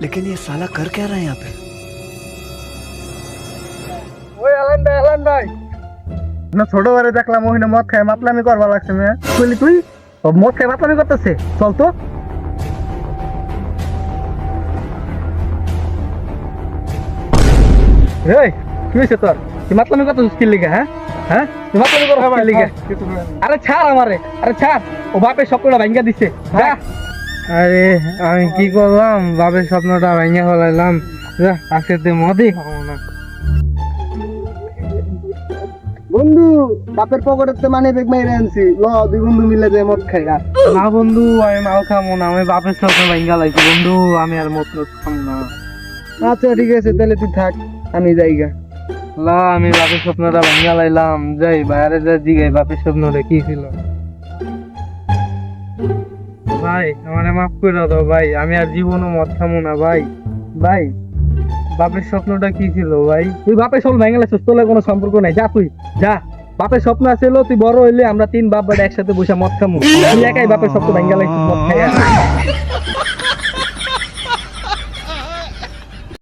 लेकिन ये साला कर क्या रहा है यहाँ पे? ওই আলান ভাই না ছোটবারে দেখলাম ওখানে মদ খায় মাতলামি করবা লাগছে মেয়ে বলি তুই ও মদ খায় মাতলামি করতেছে চল তো এই কি হয়েছে তোর তুই মাতলামি করতেছিস কি লিগা হ্যাঁ হ্যাঁ তুই মাতলামি কর কি লিগা আরে ছাড় আমারে আরে ছাড় ও বাপের স্বপ্নটা ভাঙ্গা দিছে যা আরে আমি কি করলাম বাপের স্বপ্নটা ভাঙ্গা ফেলাইলাম যা আজকে তুই মদই খাবো না বন্ধু বাপের পকেটে মানে বেগ মাইরে আনছি ল দুই বন্ধু মিলে যে মদ খাই না বন্ধু আমি মাল খাবো না আমি বাপের স্বপ্ন ভাঙ্গা লাগছি বন্ধু আমি আর মদ খাবো না আচ্ছা ঠিক আছে তাহলে তুই থাক আমি যাইগা লা আমি বাপের স্বপ্নটা ভাঙ্গা লাইলাম যাই বাইরে যা জিগাই বাপের স্বপ্নটা কি ছিল ভাই আমারে মাফ করে দাও ভাই আমি আর জীবনও মদ খাবো না ভাই ভাই বাপের স্বপ্নটা কি ছিল ভাই তুই বাপের স্বপ্ন ভেঙে গেছিস তোর কোনো সম্পর্ক নাই যা তুই যা বাপের স্বপ্ন ছিল তুই বড় হইলে আমরা তিন বাপ বেটা একসাথে বসে মদ খামু তুই একাই বাপের স্বপ্ন ভেঙে গেছিস মদ খাইয়া